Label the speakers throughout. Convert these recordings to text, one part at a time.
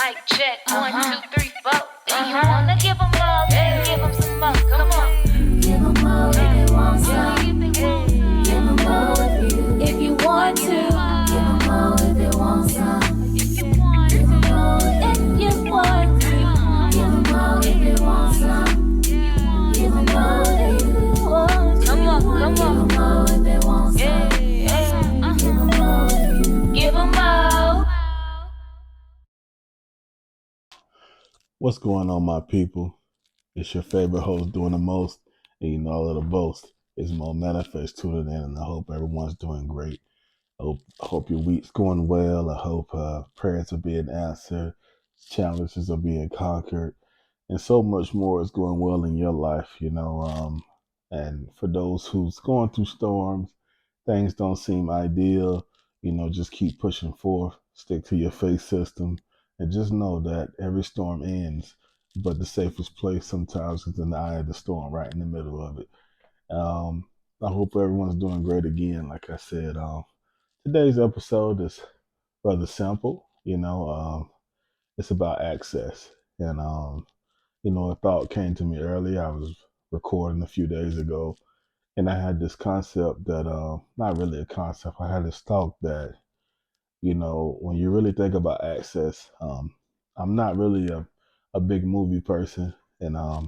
Speaker 1: Mic check, 1, 2, 3, 4. And you wanna give them love, then give them some more. Come on.
Speaker 2: Give them more if they want some. Give them more if you want to. Give them more if they want some. Give them more if you want to. Give them more if they want some. Give them more if you want to.
Speaker 1: Come on.
Speaker 2: Give them more if they want some. Give them more if you
Speaker 1: Give them more.
Speaker 3: What's going on, my people? It's your favorite host doing the most, and you know all of the boast is more manifest tuning in, and I hope everyone's doing great. I hope your week's going well. I hope prayers are being answered, challenges are being conquered, and so much more is going well in your life, and for those who's going through storms, things don't seem ideal, just keep pushing forth, stick to your faith system, and just know that every storm ends, but the safest place sometimes is in the eye of the storm, right in the middle of it. I hope everyone's doing great again. Like I said, today's episode is rather simple. It's about access, and a thought came to me earlier. I was recording a few days ago, and I had this concept that, not really a concept. I had this thought that, when you really think about access, I'm not really a big movie person, and I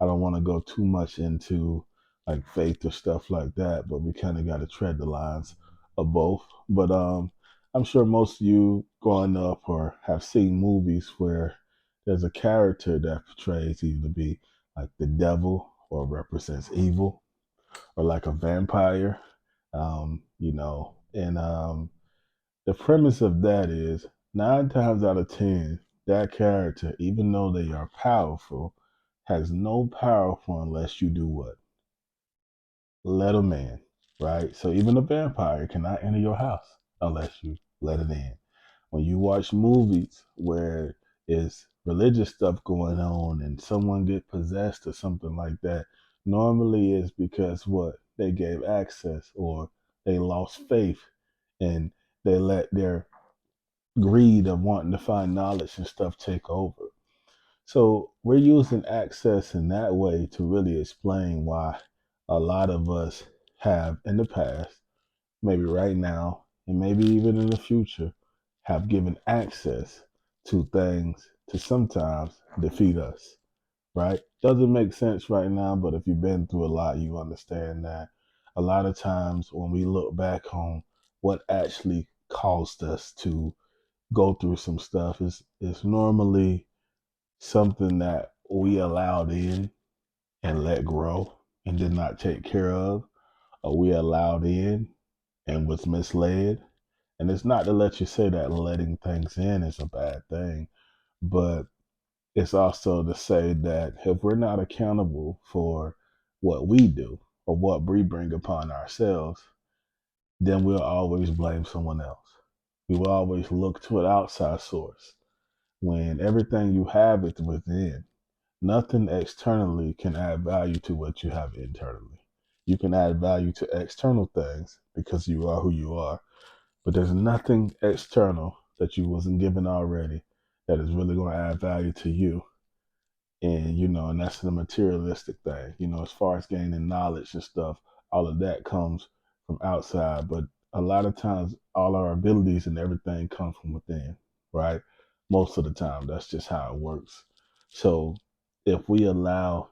Speaker 3: don't want to go too much into like faith or stuff like that, but we kind of got to tread the lines of both. But I'm sure most of you growing up or have seen movies where there's a character that portrays either to be like the devil or represents evil or like a vampire, and the premise of that is 9 times out of 10, that character, even though they are powerful, has no powerful unless you do what? Let them in, right? So even a vampire cannot enter your house unless you let it in. When you watch movies where is religious stuff going on and someone get possessed or something like that, normally it's because what? They gave access or they lost faith and they let their greed of wanting to find knowledge and stuff take over. So we're using access in that way to really explain why a lot of us have in the past, maybe right now, and maybe even in the future, have given access to things to sometimes defeat us, right? Doesn't make sense right now, but if you've been through a lot, you understand that a lot of times when we look back on what actually caused us to go through some stuff, is normally something that we allowed in and let grow and did not take care of, or we allowed in and was misled. And it's not to let you say that letting things in is a bad thing, but it's also to say that if we're not accountable for what we do or what we bring upon ourselves, then we'll always blame someone else. We will always look to an outside source when everything you have is within. Nothing externally can add value to what you have internally. You can add value to external things because you are who you are, but there's nothing external that you wasn't given already that is really going to add value to you. And that's the materialistic thing. As far as gaining knowledge and stuff, all of that comes from outside, but a lot of times all our abilities and everything come from within, right? Most of the time, that's just how it works. So if we allow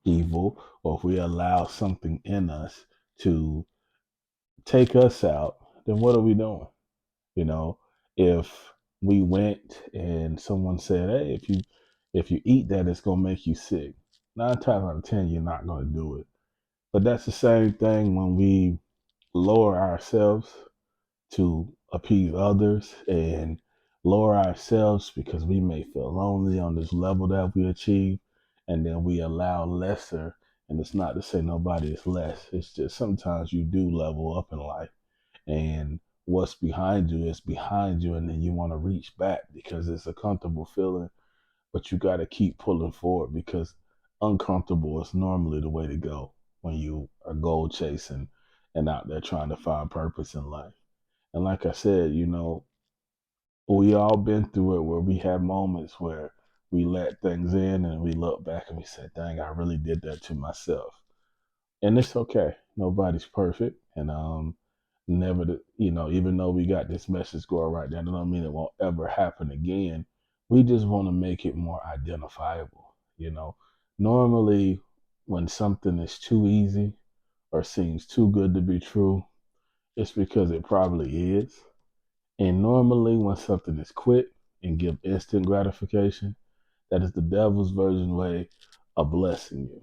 Speaker 3: evil or if we allow something in us to take us out, then what are we doing? You know, if we went and someone said, "Hey, if you eat that, it's gonna make you sick." 9 times out of 10, you're not gonna do it. But that's the same thing when we lower ourselves to appease others and lower ourselves because we may feel lonely on this level that we achieve, and then we allow lesser. And it's not to say nobody is less. It's just sometimes you do level up in life, and what's behind you is behind you, and then you want to reach back because it's a comfortable feeling, but you got to keep pulling forward because uncomfortable is normally the way to go when you are goal chasing and out there trying to find purpose in life. And like I said, We all been through it where we have moments where we let things in and we look back and we say, dang, I really did that to myself. And it's okay. Nobody's perfect. And never even though we got this message going right now, that don't mean it won't ever happen again. We just want to make it more identifiable. Normally when something is too easy or seems too good to be true, it's because it probably is. And normally when something is quick and give instant gratification, that is the devil's version way of blessing you.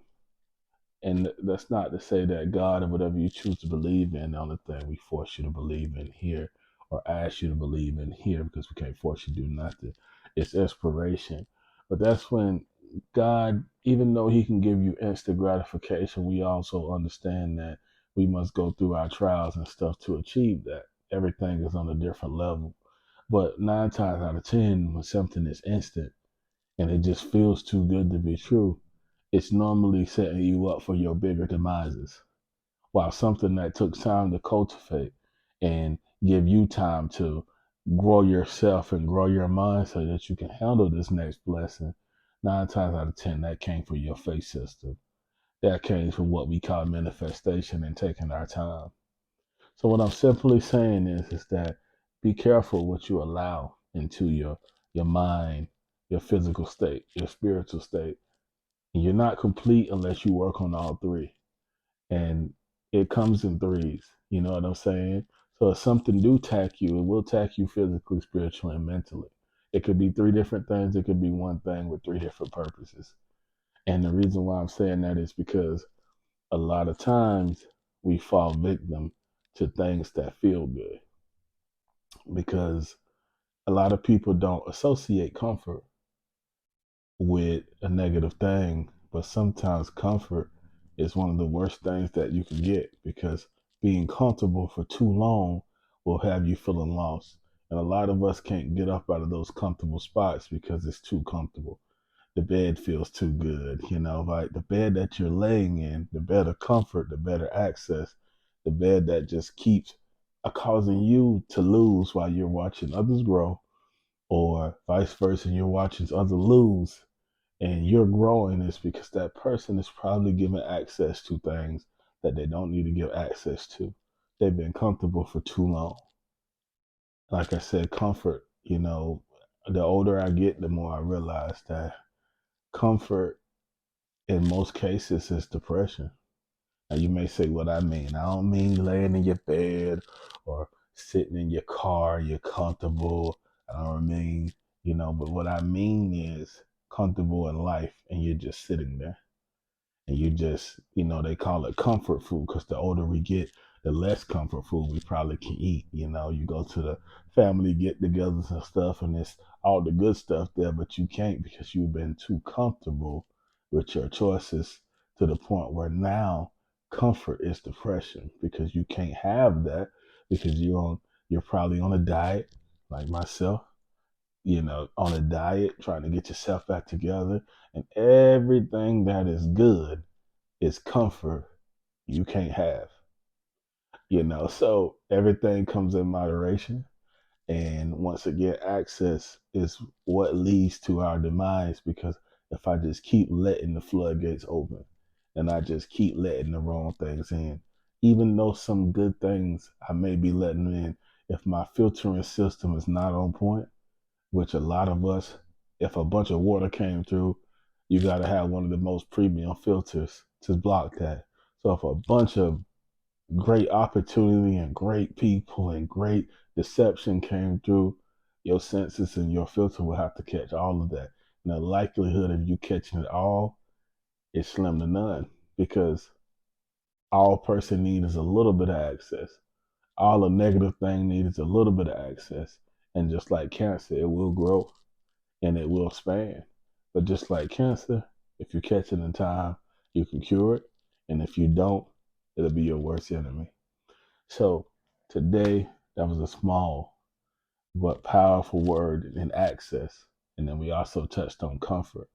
Speaker 3: And that's not to say that God or whatever you choose to believe in, the only thing we force you to believe in here or ask you to believe in here, because we can't force you to do nothing. It's inspiration. But that's when God, even though He can give you instant gratification, we also understand that we must go through our trials and stuff to achieve that. Everything is on a different level. But 9 times out of 10, when something is instant and it just feels too good to be true, it's normally setting you up for your bigger demises. While something that took time to cultivate and give you time to grow yourself and grow your mind so that you can handle this next blessing, 9 times out of 10, that came from your faith system. That came from what we call manifestation and taking our time. So what I'm simply saying is that be careful what you allow into your mind, your physical state, your spiritual state. And you're not complete unless you work on all three. And it comes in threes. You know what I'm saying? So if something do tack you, it will tack you physically, spiritually, and mentally. It could be three different things. It could be one thing with three different purposes. And the reason why I'm saying that is because a lot of times we fall victim to things that feel good, because a lot of people don't associate comfort with a negative thing, but sometimes comfort is one of the worst things that you can get, because being comfortable for too long will have you feeling lost. And a lot of us can't get up out of those comfortable spots because it's too comfortable. The bed feels too good, like the bed that you're laying in, the better comfort, the better access, the bed that just keeps causing you to lose while you're watching others grow, or vice versa, you're watching others lose and you're growing, is because that person is probably given access to things that they don't need to give access to. They've been comfortable for too long. Like I said, comfort, the older I get, the more I realize that comfort in most cases is depression. Now you may say what I mean. I don't mean laying in your bed or sitting in your car, you're comfortable. I don't mean, but what I mean is comfortable in life and you're just sitting there. And you just, they call it comfort food, because the older we get, the less comfort food we probably can eat. You go to the family get-togethers and stuff, and it's all the good stuff there, but you can't because you've been too comfortable with your choices, to the point where now comfort is depression, because you can't have that, because you're probably on a diet like myself, on a diet, trying to get yourself back together, and everything that is good is comfort you can't have, so everything comes in moderation. And once again, access is what leads to our demise, because if I just keep letting the floodgates open and I just keep letting the wrong things in, even though some good things I may be letting in, if my filtering system is not on point, which a lot of us, if a bunch of water came through, you got to have one of the most premium filters to block that. So if a bunch of great opportunity and great people and great deception came through, your senses and your filter will have to catch all of that. And the likelihood of you catching it all is slim to none, because all person needs is a little bit of access. All a negative thing needs is a little bit of access. And just like cancer, it will grow and it will expand. But just like cancer, if you catch it in time, you can cure it. And if you don't, it'll be your worst enemy. So today, that was a small but powerful word in access. And then we also touched on comfort.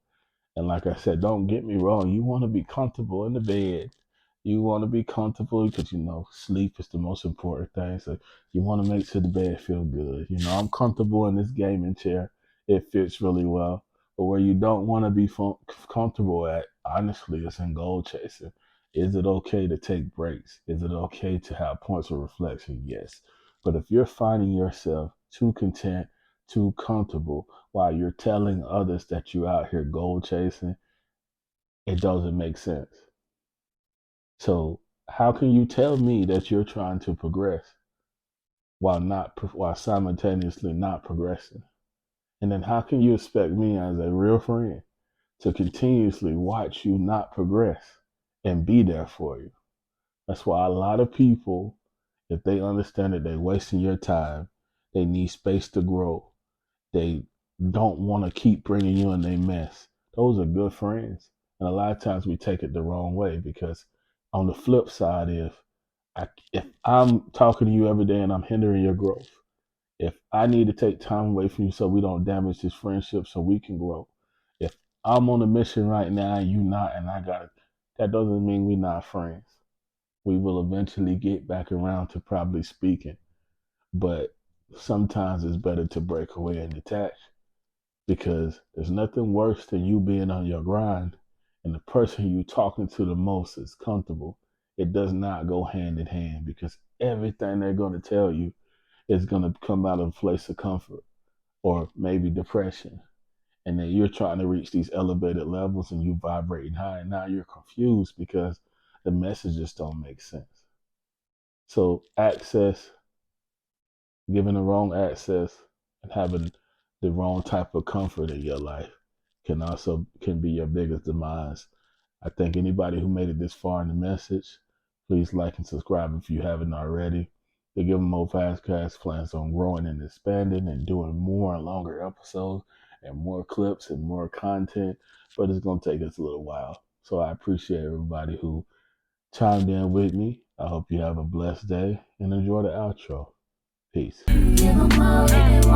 Speaker 3: And like I said, don't get me wrong, you want to be comfortable in the bed. You want to be comfortable because sleep is the most important thing. So you want to make sure the bed feel good. I'm comfortable in this gaming chair. It fits really well. But where you don't want to be comfortable at, honestly, is in goal chasing. Is it okay to take breaks? Is it okay to have points of reflection? Yes. But if you're finding yourself too content, too comfortable, while you're telling others that you're out here goal chasing, it doesn't make sense. So how can you tell me that you're trying to progress while simultaneously not progressing? And then how can you expect me as a real friend to continuously watch you not progress and be there for you? That's why a lot of people, if they understand that they're wasting your time, they need space to grow. They don't want to keep bringing you in their mess. Those are good friends. And a lot of times we take it the wrong way because on the flip side, if I'm talking to you every day and I'm hindering your growth, if I need to take time away from you so we don't damage this friendship so we can grow, if I'm on a mission right now and you not and I got it, that doesn't mean we're not friends. We will eventually get back around to probably speaking, but sometimes it's better to break away and detach because there's nothing worse than you being on your grind and the person you talking to the most is comfortable. It does not go hand in hand because everything they're going to tell you is going to come out of a place of comfort or maybe depression. And then you're trying to reach these elevated levels and you vibrating high. And now you're confused because the messages don't make sense. So giving the wrong access and having the wrong type of comfort in your life can be your biggest demise. I thank anybody who made it this far in the message. Please like and subscribe if you haven't already. The Give 'em More Fastcast plans on growing and expanding and doing more and longer episodes and more clips and more content, but it's going to take us a little while. So I appreciate everybody who chimed in with me. I hope you have a blessed day and enjoy the outro. Peace.
Speaker 2: Give 'em all they want.